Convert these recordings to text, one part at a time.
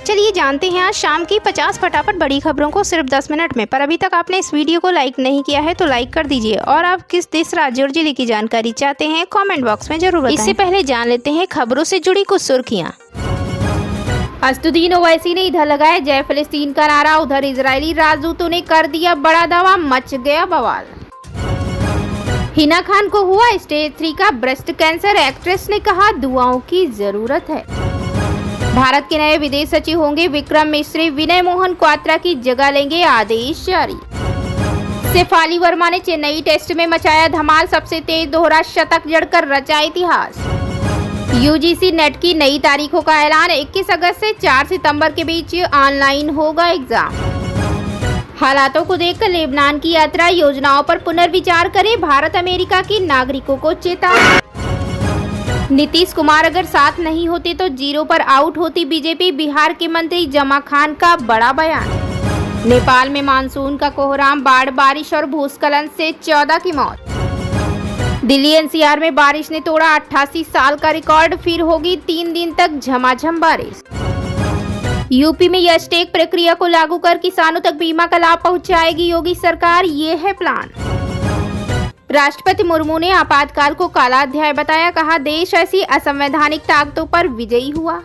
चलिए जानते हैं आज शाम की 50 फटाफट बड़ी खबरों को सिर्फ 10 मिनट में। पर अभी तक आपने इस वीडियो को लाइक नहीं किया है तो लाइक कर दीजिए और आप किस देश, राज्य और जिले की जानकारी चाहते हैं कमेंट बॉक्स में जरूर बताएं। इससे पहले जान लेते हैं खबरों से जुड़ी कुछ सुर्खियां। असदुद्दीन ओवैसी ने इधर लगाया जय फिलिस्तीन का नारा, उधर इजरायली राजदूतों ने कर दिया बड़ा दावा, मच गया बवाल। हिना खान को हुआ स्टेज 3 का ब्रेस्ट कैंसर, एक्ट्रेस ने कहा दुआओं की जरूरत है। भारत के नए विदेश सचिव होंगे विक्रम मिश्री, विनय मोहन क्वात्रा की जगह लेंगे, आदेश जारी। शेफाली वर्मा ने चेन्नई टेस्ट में मचाया धमाल, सबसे तेज दोहरा शतक जड़कर रचा इतिहास। यूजीसी नेट की नई तारीखों का ऐलान, 21 अगस्त से 4 सितंबर के बीच ऑनलाइन होगा एग्जाम। हालातों को देखकर लेबनान की यात्रा, योजनाओं पर पुनर्विचार करें, भारत अमेरिका की नागरिकों को चेतावनी। नीतीश कुमार अगर साथ नहीं होते तो 0 पर आउट होती बीजेपी, बिहार के मंत्री जमा खान का बड़ा बयान। नेपाल में मानसून का कोहराम, बाढ़, बारिश और भूस्खलन से 14 की मौत। दिल्ली एनसीआर में बारिश ने तोड़ा 88 साल का रिकॉर्ड, फिर होगी 3 दिन तक झमाझम बारिश। यूपी में यशटेक प्रक्रिया को लागू कर किसानों तक बीमा का लाभ पहुंचाएगी योगी सरकार, ये है प्लान। राष्ट्रपति मुर्मू ने आपातकाल को काला अध्याय बताया, कहा देश ऐसी असंवैधानिक ताकतों पर विजयी हुआ।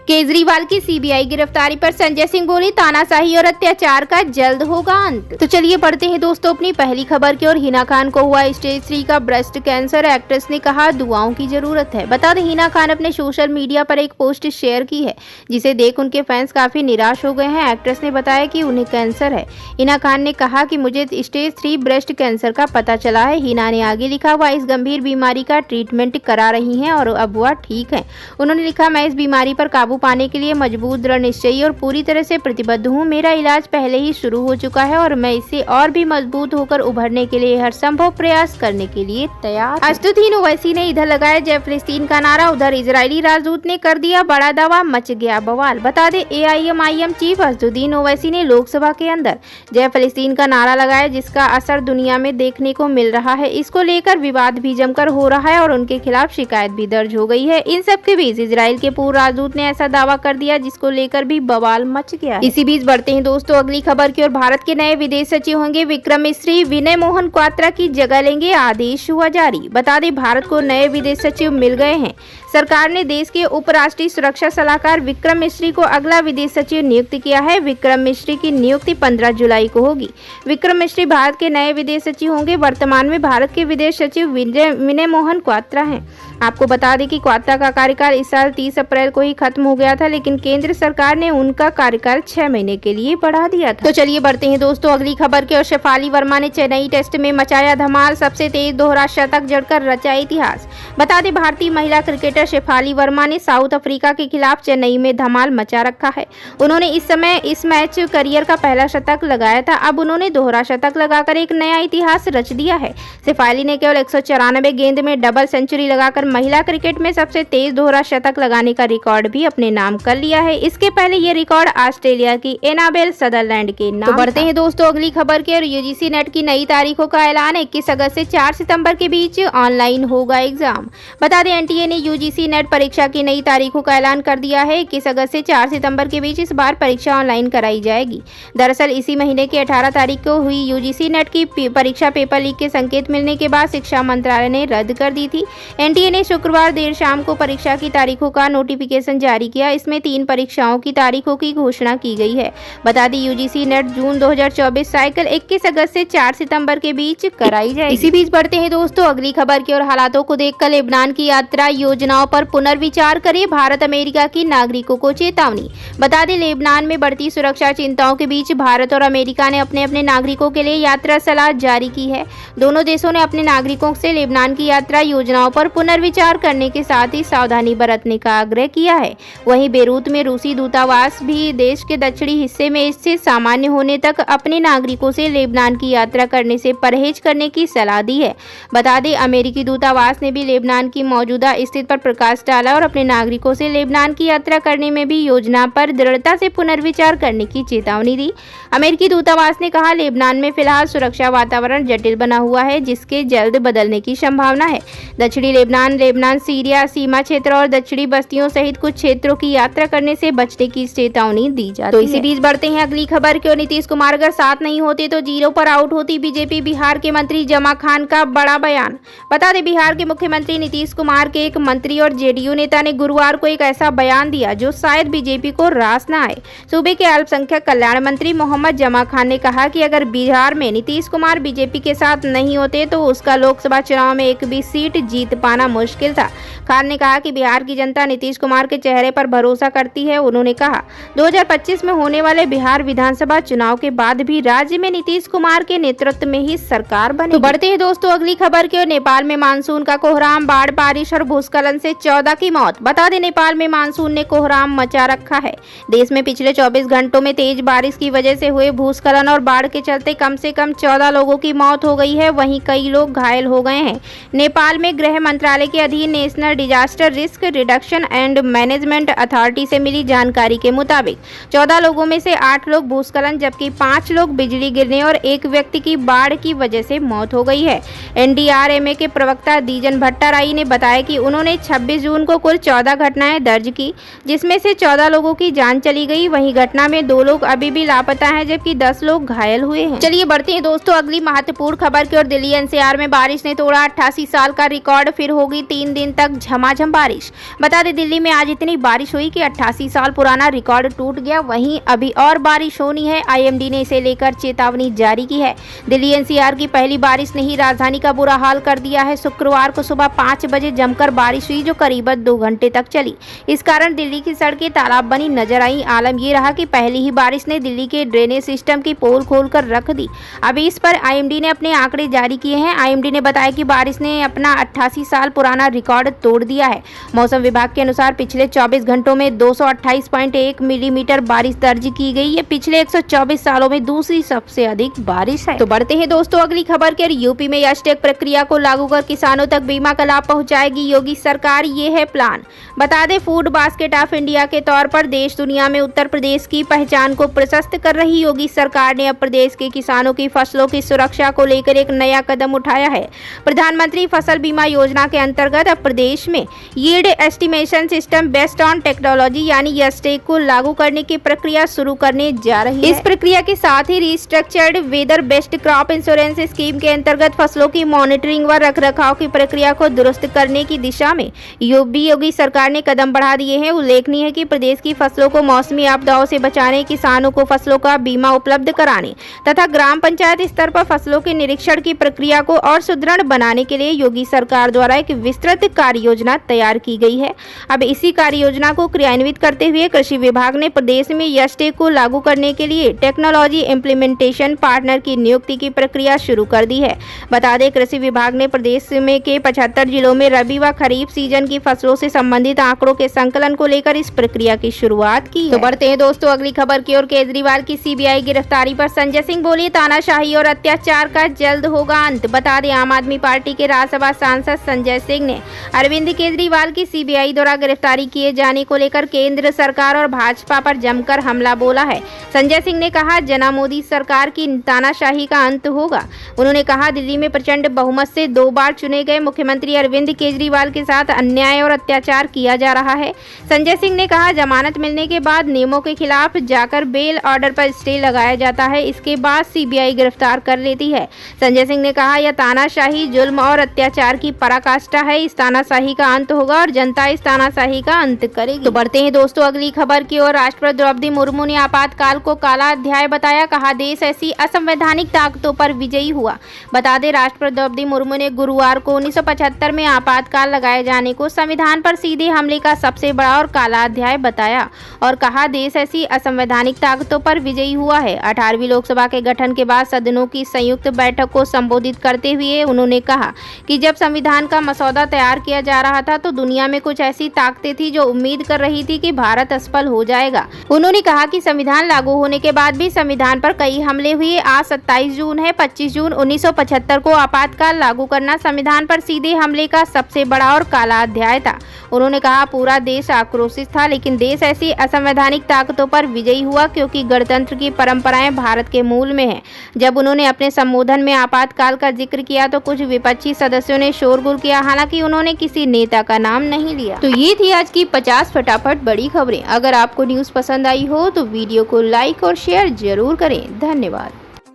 केजरीवाल की सीबीआई गिरफ्तारी पर संजय सिंह बोले, तानाशाही और अत्याचार का जल्द होगा अंत। तो चलिए बढ़ते हैं दोस्तों अपनी पहली खबर की ओर। हिना खान को हुआ स्टेज 3 का ब्रेस्ट कैंसर, एक्ट्रेस ने कहा दुआओं की जरूरत है। बता दें हिना खान अपने सोशल मीडिया पर एक पोस्ट शेयर की है जिसे देख उनके फैंस काफी निराश हो गए हैं। एक्ट्रेस ने बताया कि उन्हें कैंसर है। हिना खान ने कहा कि मुझे स्टेज 3 ब्रेस्ट कैंसर का पता चला है। हिना ने आगे लिखा, वह इस गंभीर बीमारी का ट्रीटमेंट करा रही है और अब वह ठीक है। उन्होंने लिखा, मैं इस बीमारी पर काबू पाने के लिए मजबूत, दृढ़ निश्चयी और पूरी तरह से प्रतिबद्ध हूँ। मेरा इलाज पहले ही शुरू हो चुका है और मैं इससे और भी मजबूत होकर उभरने के लिए हर संभव प्रयास करने के लिए तैयार। असदुद्दीन ओवैसी ने इधर लगाया जय फिलिस्तीन का नारा, उधर इजरायली राजदूत ने कर दिया बड़ा दावा, मच गया बवाल। बता दें AIM चीफ असदुद्दीन ओवैसी ने लोकसभा के अंदर जय फिलिस्तीन का नारा लगाया, जिसका असर दुनिया में देखने को मिल रहा है। इसको लेकर विवाद भी जमकर हो रहा है और उनके खिलाफ शिकायत भी दर्ज हो गई है। इन सब के बीच इजराइल के पूर्व राजदूत ने ऐसा दावा कर दिया जिसको लेकर भी बवाल मच गया। इसी बीच बढ़ते हैं दोस्तों अगली खबर की ओर। भारत के नए विदेश सचिव होंगे विक्रम मिश्री, विनय मोहन क्वात्रा की जगह लेंगे, आदेश हुआ जारी। बता दें भारत को नए विदेश सचिव मिल गए हैं। सरकार ने देश के उपराष्ट्रीय सुरक्षा सलाहकार विक्रम मिश्री को अगला विदेश सचिव नियुक्त किया है। विक्रम मिश्री की नियुक्ति 15 जुलाई को होगी। विक्रम मिश्री भारत के नए विदेश सचिव होंगे। वर्तमान में भारत के विदेश सचिव विनय मोहन क्वात्रा हैं। आपको बता दें कि क्वात्रा का कार्यकाल इस साल 30 अप्रैल को ही खत्म हो गया था, लेकिन केंद्र सरकार ने उनका कार्यकाल 6 महीने के लिए बढ़ा दिया था। तो चलिए बढ़ते हैं दोस्तों अगली खबर की ओर। शेफाली वर्मा ने चेन्नई टेस्ट में मचाया धमाल, सबसे तेज दोहरा शतक जड़कर रचा इतिहास। बता दें भारतीय महिला क्रिकेटर शेफाली वर्मा ने साउथ अफ्रीका के खिलाफ चेन्नई में धमाल मचा रखा है। उन्होंने इस मैच करियर का पहला शतक लगाया था। अब उन्होंने दोहरा शतक लगाकर एक नया इतिहास रच दिया है। शेफाली ने केवल 194 गेंद में डबल सेंचुरी लगाकर महिला क्रिकेट में सबसे तेज दोहरा शतक लगाने का रिकॉर्ड भी अपने नाम कर लिया है। इसके पहले ये रिकॉर्ड ऑस्ट्रेलिया की एनाबेल सदरलैंड के नाम। तो बढ़ते हैं दोस्तों अगली खबर की ओर। यूजीसी नेट की नई तारीखों का ऐलान, 21 अगस्त से 4 सितंबर के बीच ऑनलाइन होगा एग्जाम। बता दें एनटीए ने यूजीसी नेट परीक्षा की नई तारीखों का ऐलान कर दिया है। 21 अगस्त से 4 सितंबर के बीच इस बार परीक्षा ऑनलाइन कराई जाएगी। दरअसल इसी महीने की 18 तारीख को हुई यूजीसी नेट की परीक्षा पेपर लीक के संकेत मिलने के बाद शिक्षा मंत्रालय ने रद्द कर दी थी। एनटीए ने शुक्रवार देर शाम को परीक्षा की तारीखों का नोटिफिकेशन जारी किया। इसमें 3 परीक्षाओं की तारीखों की घोषणा की गई है। बता दें यूजीसी नेट जून 2024 साइकिल 21 अगस्त से 4 सितंबर के बीच कराई जाएगी। इसी बीच बढ़ते हैं दोस्तों अगली खबर की ओर। हालातों को देखकर लेबनान की यात्रा, योजनाओं पर पुनर्विचार करे, भारत अमेरिका की नागरिकों को चेतावनी। बता दें लेबनान में बढ़ती सुरक्षा चिंताओं के बीच भारत और अमेरिका ने अपने अपने नागरिकों के लिए यात्रा सलाह जारी की है। दोनों देशों ने अपने नागरिकों से लेबनान की यात्रा योजनाओं पर पुनर्विचार करने के साथ ही सावधानी बरतने का आग्रह किया है। वहीं बेरूत में रूसी दूतावास भी देश के दक्षिणी हिस्से में स्थित सामान्य होने तक अपने नागरिकों से लेबनान की यात्रा करने से परहेज करने की सलाह दी है। बता दें अमेरिकी दूतावास ने भी लेबनान की मौजूदा स्थिति पर प्रकाश डाला और अपने नागरिकों से लेबनान की यात्रा करने में भी योजना पर दृढ़ता से पुनर्विचार करने की चेतावनी दी। अमेरिकी दूतावास ने कहा, लेबनान में फिलहाल सुरक्षा वातावरण जटिल बना हुआ है, जिसके जल्द बदलने की संभावना है। दक्षिणी लेबनान लेबनान, सीरिया, सीमा क्षेत्र और दक्षिणी बस्तियों सहित कुछ क्षेत्रों की यात्रा करने से बचने की चेतावनी दी जाती है। तो इसी बीच बढ़ते हैं अगली खबर की ओर। नीतीश कुमार अगर साथ नहीं होते तो जीरो पर आउट होती बीजेपी, बिहार के मंत्री जमा खान का बड़ा बयान। बता दें, बिहार के मुख्यमंत्री नीतीश कुमार के एक मंत्री और जेडीयू नेता ने गुरुवार को एक ऐसा बयान दिया जो शायद बीजेपी को रास न आए। सूबे के अल्पसंख्यक कल्याण मंत्री मोहम्मद जमा खान ने कहा कि अगर बिहार में नीतीश कुमार बीजेपी के साथ नहीं होते तो उसका लोकसभा चुनाव में एक भी सीट जीत पाना मुश्किल था। खान ने कहा कि बिहार की जनता नीतीश कुमार के चेहरे पर भरोसा करती है। उन्होंने कहा 2025 में होने वाले बिहार विधानसभा चुनाव के बाद भी राज्य में नीतीश कुमार के नेतृत्व में ही सरकार बनेगी। तो बढ़ते हैं दोस्तों अगली खबर की ओर। नेपाल में मानसून का कोहराम, बाढ़, बारिश और भूस्खलन से 14 की मौत। बता दें, नेपाल में मानसून ने कोहराम मचा रखा है। देश में पिछले 24 घंटों में तेज बारिश की वजह से हुए भूस्खलन और बाढ़ के चलते कम से कम 14 लोगों की मौत हो गई है, वहीं कई लोग घायल हो गए हैं। नेपाल में गृह मंत्रालय के अधीन national disaster risk reduction and management authority से मिली जानकारी के मुताबिक 14 लोगों में से 8 लोग भूस्खलन जबकि 5 लोग बिजली गिरने और एक व्यक्ति की बाढ़ की वजह से मौत हो गई है। एनडीआरएमए के प्रवक्ता दीजन भट्टाराई ने बताया कि उन्होंने 26 जून को कुल 14 घटनाएं दर्ज की, जिसमें से 14 लोगों की जान चली गई। वहीं घटना में 2 लोग अभी भी लापता हैं जबकि 10 लोग घायल हुए हैं। चलिए बढ़ते हैं दोस्तों अगली महत्वपूर्ण खबर की ओर। दिल्ली एनसीआर में बारिश ने तोड़ा 88 साल का रिकॉर्ड, फिर होगी 3 दिन तक झमाझम बारिश। बता दें, दिल्ली में आज इतनी बारिश हुई कि 88 साल पुराना रिकॉर्ड टूट गया। वहीं अभी और बारिश होनी है। आईएमडी ने इसे लेकर चेतावनी जारी की है। दिल्ली एनसीआर की पहली बारिश ने ही राजधानी का बुरा हाल कर दिया है। शुक्रवार को सुबह 5 बजे जमकर बारिश हुई जो करीबन 2 घंटे तक चली। इस कारण दिल्ली की सड़कें तालाब बनी नजर आई। आलम ये रहा कि पहली ही बारिश ने दिल्ली के ड्रेनेज सिस्टम की पोल खोलकर रख दी। अभी इस पर आईएमडी ने अपने आंकड़े जारी किए हैं। आईएमडी ने बताया कि बारिश ने अपना 88 साल पुराना रिकॉर्ड तोड़ दिया है। मौसम विभाग के अनुसार पिछले 24 घंटों में 228.1 मिलीमीटर बारिश दर्ज की गई। ये पिछले 124 सालों में दूसरी सबसे अधिक बारिश है। तो बढ़ते हैं दोस्तों अगली खबर के। यूपी में यशटेक प्रक्रिया को लागू कर किसानों तक बीमा का लाभ पहुंचाएगी योगी सरकार, ये है प्लान। बता दें, फूड बास्केट ऑफ इंडिया के तौर पर देश दुनिया में उत्तर प्रदेश की पहचान को प्रशस्त कर रही योगी सरकार ने अब प्रदेश के किसानों की फसलों की सुरक्षा को लेकर एक नया कदम उठाया है। प्रधानमंत्री फसल बीमा योजना के अंतर्गत अब प्रदेश में yield estimation system based on technology यानी यशटेक को लागू करने की प्रक्रिया शुरू करने जा रही है। इस प्रक्रिया के साथ ही restructured weather based crop insurance scheme के अंतर्गत फसलों की मॉनिटरिंग व रखरखाव की प्रक्रिया को दुरुस्त करने की दिशा में योगी सरकार ने कदम बढ़ा दिए हैं। उल्लेखनीय है कि प्रदेश की फसलों को मौसमी आपदाओं से बचाने, किसानों को फसलों का बीमा उपलब्ध कराने तथा ग्राम पंचायत स्तर पर फसलों के निरीक्षण की प्रक्रिया को और सुदृढ़ बनाने के लिए योगी सरकार द्वारा एक विस्तृत कार्य योजना तैयार की गई है। अब इसी कार्य योजना को क्रियान्वित करते हुए कृषि विभाग ने प्रदेश में यशटेक को लागू करने के लिए टेक्नोलॉजी इम्प्लीमेंटेशन पार्टनर की नियुक्ति की प्रक्रिया शुरू कर दी है। बता दें, कृषि विभाग ने प्रदेश में के 75 जिलों में रबी व खरीफ सीजन की फसलों से संबंधित आंकड़ों के संकलन को लेकर इस प्रक्रिया की शुरुआत की है। तो बढ़ते हैं दोस्तों अगली खबर की ओर। केजरीवाल की सीबीआई गिरफ्तारी पर संजय सिंह बोले, तानाशाही और अत्याचार का जल्द होगा अंत। बता दें, आम आदमी पार्टी के राज्यसभा सांसद संजय सिंह ने अरविंद केजरीवाल की सीबीआई द्वारा गिरफ्तारी किए जाने को लेकर केंद्र सरकार और भाजपा पर जमकर हमला बोला है। संजय सिंह ने कहा, जना मोदी सरकार की तानाशाही का अंत होगा। उन्होंने कहा, दिल्ली में प्रचंड बहुमत से 2 बार चुने गए मुख्यमंत्री अरविंद केजरीवाल के साथ अन्याय और अत्याचार किया जा रहा है। संजय सिंह ने कहा, जमानत मिलने के बाद नियमों के खिलाफ जाकर बेल ऑर्डर पर स्टे लगाया जाता है, इसके बाद सीबीआई गिरफ्तार कर लेती है। संजय सिंह ने कहा, यह तानाशाही जुल्म और अत्याचार की पराकाष्ठा है। इस तानाशाही का अंत होगा और जनता इस तानाशाही का अंत करेगी। तो बढ़ते हैं दोस्तों अगली खबर की ओर। राष्ट्रपति द्रौपदी मुर्मू ने आपातकाल को काला अध्याय बताया। कहा, देश ऐसी असंवैधानिक ताकतों पर विजयी हुआ। बता दें, राष्ट्रपति द्रौपदी मुर्मू ने गुरुवार को 1975 में आपातकाल लगाए जाने को संविधान पर सीधे हमले का सबसे बड़ा और काला अध्याय बताया और कहा, देश ऐसी असंवैधानिक ताकतों पर विजयी हुआ है। 18वीं लोकसभा के गठन के बाद सदनों की संयुक्त बैठक को संबोधित करते हुए उन्होंने कहा कि जब संविधान का मसौदा तैयार किया जा रहा था तो दुनिया में कुछ ऐसी ताकतें थी जो उम्मीद कर रही थी कि भारत असफल हो जाएगा। उन्होंने कहा कि संविधान लागू होने के बाद भी संविधान पर कई हमले हुए। आज 27 जून है। 25 जून 1975 को आपातकाल लागू करना संविधान पर सीधे हमले का सबसे बड़ा और काला अध्याय था। उन्होंने कहा, पूरा देश आक्रोशित था, लेकिन देश ऐसी असंवैधानिक ताकतों पर विजयी हुआ क्योंकि गणतंत्र की परंपराएं भारत के मूल में है। जब उन्होंने अपने संबोधन में आपातकाल का जिक्र किया तो कुछ विपक्षी सदस्यों ने शोरगुल किया। हालांकि हालांकि उन्होंने किसी नेता का नाम नहीं लिया। तो ये थी आज की 50 फटाफट बड़ी खबरें। अगर आपको न्यूज पसंद आई हो तो वीडियो को लाइक और शेयर जरूर करें। धन्यवाद।